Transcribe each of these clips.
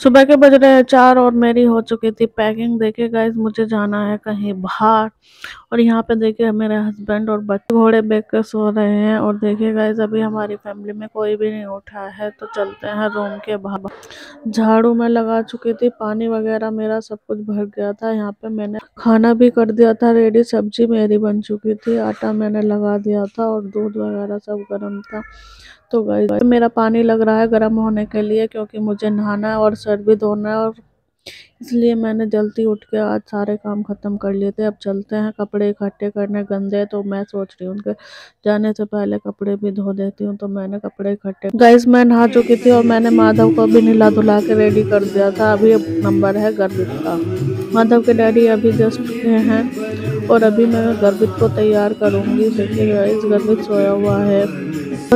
सुबह के बज रहे हैं 4 और मेरी हो चुकी थी पैकिंग। देखिए गाइस, मुझे जाना है कहीं बाहर। और यहाँ पे देखिए मेरे हस्बैंड और बच्चे घोड़े बेच कर सो रहे हैं। और देखिए गाइस, अभी हमारी फैमिली में कोई भी नहीं उठा है, तो चलते हैं रूम के बाहर। झाड़ू मैं लगा चुकी थी, पानी वगैरह मेरा सब कुछ भर गया था। यहाँ पे मैंने खाना भी कर दिया था रेडी, सब्जी मेरी बन चुकी थी, आटा मैंने लगा दिया था और दूध वगैरह सब गर्म था। तो गाइस, मेरा पानी लग रहा है गर्म होने के लिए, क्योंकि मुझे नहाना है और सर भी धोना है। और इसलिए मैंने जल्दी उठ के आज सारे काम खत्म कर लिए थे। अब चलते हैं कपड़े इकट्ठे करने, गंदे तो मैं सोच रही हूँ उनके जाने से पहले कपड़े भी धो देती हूँ। तो मैंने कपड़े इकट्ठे, गाइस मैं नहा चुकी थी और मैंने माधव को भी नहला धुला के रेडी कर दिया था। अभी अब नंबर है गर्वित का। माधव के डैडी अभी जस्ट उठे हैं और अभी मैं गर्वित को तैयार करूंगी। देखिए गाइस, गर्वित सोया हुआ है।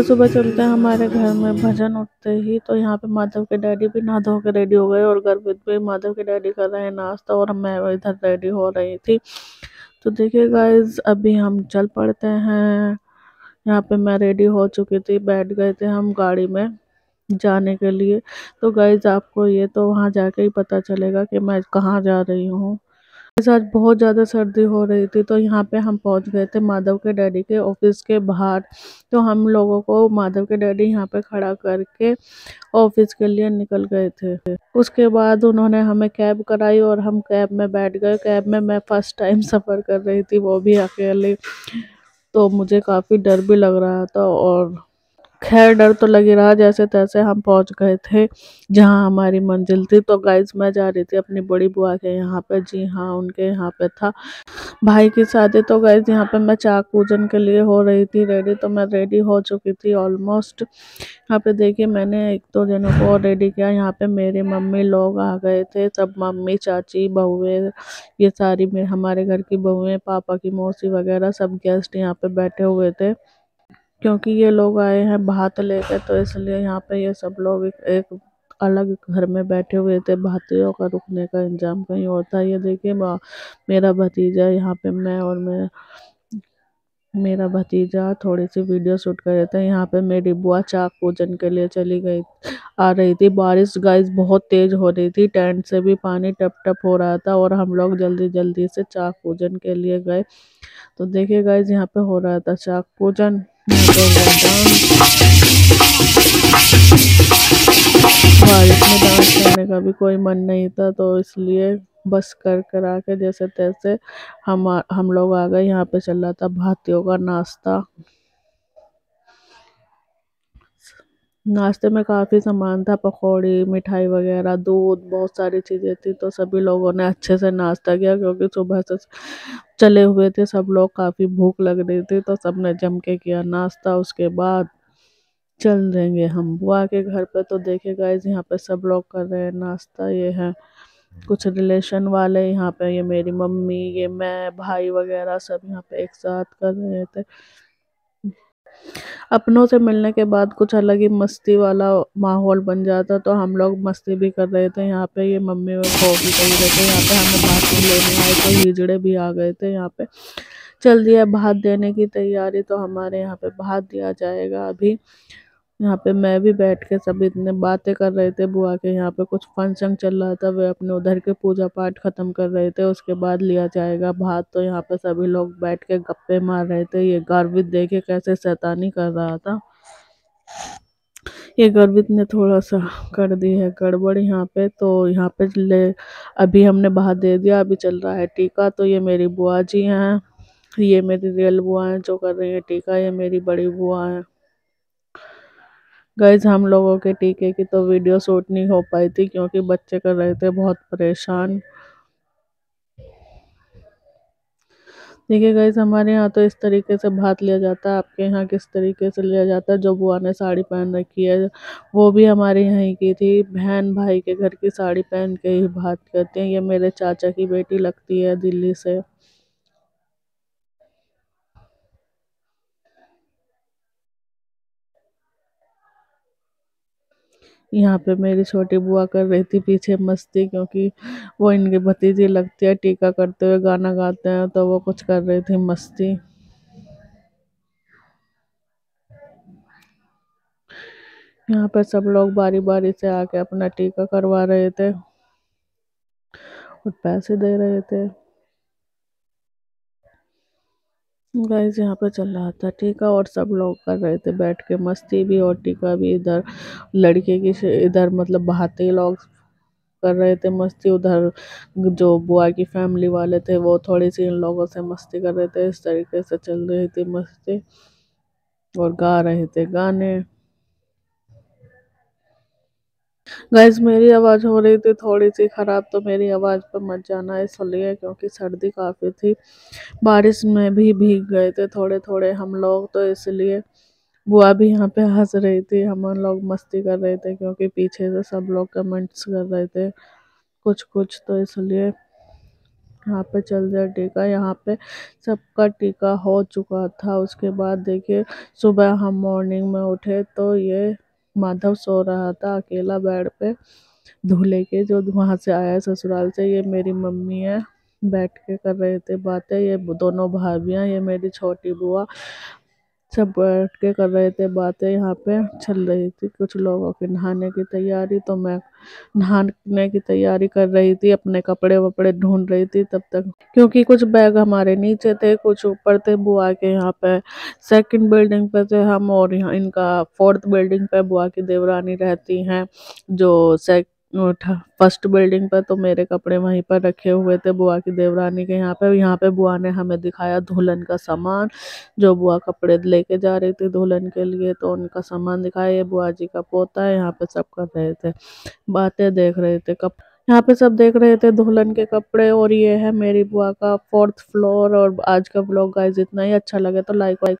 सुबह चलते हैं हमारे घर में भजन उठते ही। तो यहाँ पे माधव के डैडी भी नहा धो के रेडी हो गए और गर्वित भी। माधव के डैडी कर रहे हैं नाश्ता और मैं इधर रेडी हो रही थी। तो देखिए गाइस, अभी हम चल पड़ते हैं। यहाँ पे मैं रेडी हो चुकी थी, बैठ गए थे हम गाड़ी में जाने के लिए। तो गाइस, आपको ये तो वहाँ जाके ही पता चलेगा कि मैं कहाँ जा रही हूँ। आज बहुत ज़्यादा सर्दी हो रही थी। तो यहाँ पे हम पहुँच गए थे माधव के डैडी के ऑफिस के बाहर। तो हम लोगों को माधव के डैडी यहाँ पे खड़ा करके ऑफिस के लिए निकल गए थे। उसके बाद उन्होंने हमें कैब कराई और हम कैब में बैठ गए। कैब में मैं फर्स्ट टाइम सफ़र कर रही थी, वो भी अकेले। तो मुझे काफ़ी डर भी लग रहा था और खैर डर तो लग ही रहा। जैसे तैसे हम पहुंच गए थे जहां हमारी मंजिल थी। तो गाइस, मैं जा रही थी अपनी बड़ी बुआ के यहाँ पे। जी हाँ, उनके यहाँ पे था भाई की शादी। तो गाइस, यहाँ पे मैं चाक पूजन के लिए हो रही थी रेडी। तो मैं रेडी हो चुकी थी ऑलमोस्ट। यहाँ पे देखिए मैंने एक दो जनों को और रेडी किया। यहाँ पे मेरे मम्मी लोग आ गए थे, सब मम्मी चाची बहुएं, ये सारी में हमारे घर की बहुएं, पापा की मौसी वगैरह सब गेस्ट यहाँ पे बैठे हुए थे। क्योंकि ये लोग आए हैं भात लेकर, तो इसलिए यहाँ पे ये सब लोग एक अलग घर में बैठे हुए थे। भातियों का रुकने का इंतजाम कहीं और था। ये देखिए मेरा भतीजा यहाँ पे, मैं और मेरा भतीजा थोड़ी सी वीडियो शूट कर रहे थे। यहाँ पे मेरी बुआ चाक पूजन के लिए चली गई, आ रही थी। बारिश गाइस बहुत तेज हो रही थी, टेंट से भी पानी टप टप हो रहा था और हम लोग जल्दी जल्दी से चाक पूजन के लिए गए। तो देखिए गाइस, यहाँ पे हो रहा था चाक पूजन। यहाँ पे हुआ डांस। बारिश में डांस करने का भी कोई मन नहीं था, तो इसलिए बस कर करा के जैसे तैसे हम लोग आ गए। यहाँ पे चल रहा था भातियों का नाश्ता। नाश्ते में काफ़ी सामान था, पकौड़ी, मिठाई वगैरह, दूध, बहुत सारी चीज़ें थी। तो सभी लोगों ने अच्छे से नाश्ता किया, क्योंकि सुबह से चले हुए थे सब लोग, काफ़ी भूख लग रही थी। तो सबने जम के किया नाश्ता। उसके बाद चल देंगे हम बुआ के घर पे। तो देखे गाइस, यहाँ पे सब लोग कर रहे हैं नाश्ता। ये है कुछ रिलेशन वाले यहाँ पे, ये मेरी मम्मी, ये मैं, भाई वगैरह सब यहाँ पे एक साथ कर रहे थे। अपनों से मिलने के बाद कुछ अलग ही मस्ती वाला माहौल बन जाता। तो हम लोग मस्ती भी कर रहे थे यहाँ पे। ये मम्मी और खो भी कर रहे थे। यहाँ पे हमें भात लेने आए तो हिजड़े भी आ गए थे। यहाँ पे चल दिया भात देने की तैयारी। तो हमारे यहाँ पे भात दिया जाएगा अभी। यहाँ पे मैं भी बैठ के सभी इतने बातें कर रहे थे। बुआ के यहाँ पे कुछ फंक्शन चल रहा था, वे अपने उधर के पूजा पाठ खत्म कर रहे थे। उसके बाद लिया जाएगा भात। तो यहाँ पे सभी लोग बैठ के गप्पे मार रहे थे। ये गार्वित देखे कैसे शैतानी कर रहा था। ये गर्वित ने थोड़ा सा कर दी है गड़बड़ यहाँ पे। तो यहाँ पे ले अभी हमने भात दे दिया, अभी चल रहा है टीका। तो ये मेरी बुआ जी हैं, ये मेरी रियल बुआ हैं जो कर रही है टीका। ये मेरी बड़ी बुआ है। गाइज, हम लोगों के टीके की तो वीडियो शूट नहीं हो पाई थी, क्योंकि बच्चे कर रहे थे बहुत परेशान। देखिए गाइज, हमारे यहाँ तो इस तरीके से भात लिया जाता है। आपके यहाँ किस तरीके से लिया जाता है? जो बुआ ने साड़ी पहन रखी है वो भी हमारे यहाँ की थी। बहन भाई के घर की साड़ी पहन के ही भात करते हैं। ये मेरे चाचा की बेटी लगती है दिल्ली से। यहाँ पे मेरी छोटी बुआ कर रही थी पीछे मस्ती, क्योंकि वो इनकी भतीजी लगती है। टीका करते हुए गाना गाते हैं, तो वो कुछ कर रही थी मस्ती। यहाँ पे सब लोग बारी बारी से आके अपना टीका करवा रहे थे और पैसे दे रहे थे। गाइस यहाँ पे चल रहा था टीका और सब लोग कर रहे थे बैठ के मस्ती भी और टीका भी। इधर लड़के की इधर मतलब बहाते लोग कर रहे थे मस्ती, उधर जो बुआ की फैमिली वाले थे वो थोड़ी सी इन लोगों से मस्ती कर रहे थे। इस तरीके से चल रही थी मस्ती और गा रहे थे गाने। गाइस मेरी आवाज़ हो रही थी थोड़ी सी ख़राब, तो मेरी आवाज़ पे मत जाना इसलिए क्योंकि सर्दी काफ़ी थी, बारिश में भी भीग गए थे थोड़े थोड़े हम लोग, तो इसलिए बुआ भी यहाँ पे हंस रही थी। हम लोग मस्ती कर रहे थे क्योंकि पीछे से सब लोग कमेंट्स कर रहे थे कुछ कुछ, तो इसलिए यहाँ पे चल दिया टीका। यहाँ पे सबका टीका हो चुका था। उसके बाद देखिए सुबह हम मॉर्निंग में उठे तो ये माधव सो रहा था अकेला बेड पे, दूल्हे के जो वहाँ से आया है ससुराल से। ये मेरी मम्मी है, बैठ के कर रहे थे बातें। ये दोनों भाभियाँ, ये मेरी छोटी बुआ, सब बैठ के कर रहे थे बातें। यहाँ पे चल रही थी कुछ लोगों की नहाने की तैयारी, तो मैं नहाने की तैयारी कर रही थी, अपने कपड़े वपड़े ढूंढ रही थी तब तक, क्योंकि कुछ बैग हमारे नीचे थे कुछ ऊपर थे। बुआ के यहाँ पे सेकंड बिल्डिंग पे थे हम, और यहाँ इनका फोर्थ बिल्डिंग पे बुआ की देवरानी रहती हैं जो फर्स्ट बिल्डिंग पे। तो मेरे कपड़े वहीं पर रखे हुए थे बुआ की देवरानी के यहाँ पे। यहाँ पे बुआ ने हमें दिखाया दुल्हन का सामान, जो बुआ कपड़े लेके जा रही थी दुल्हन के लिए, तो उनका सामान दिखाया। ये बुआ जी का पोता है। यहाँ पे सब कर रहे थे बातें, देख रहे थे कप यहाँ पे सब देख रहे थे दुल्हन के कपड़े। और ये है मेरी बुआ का फोर्थ फ्लोर। और आज का ब्लॉग गाइस इतना ही, अच्छा लगे तो लाइक वाइक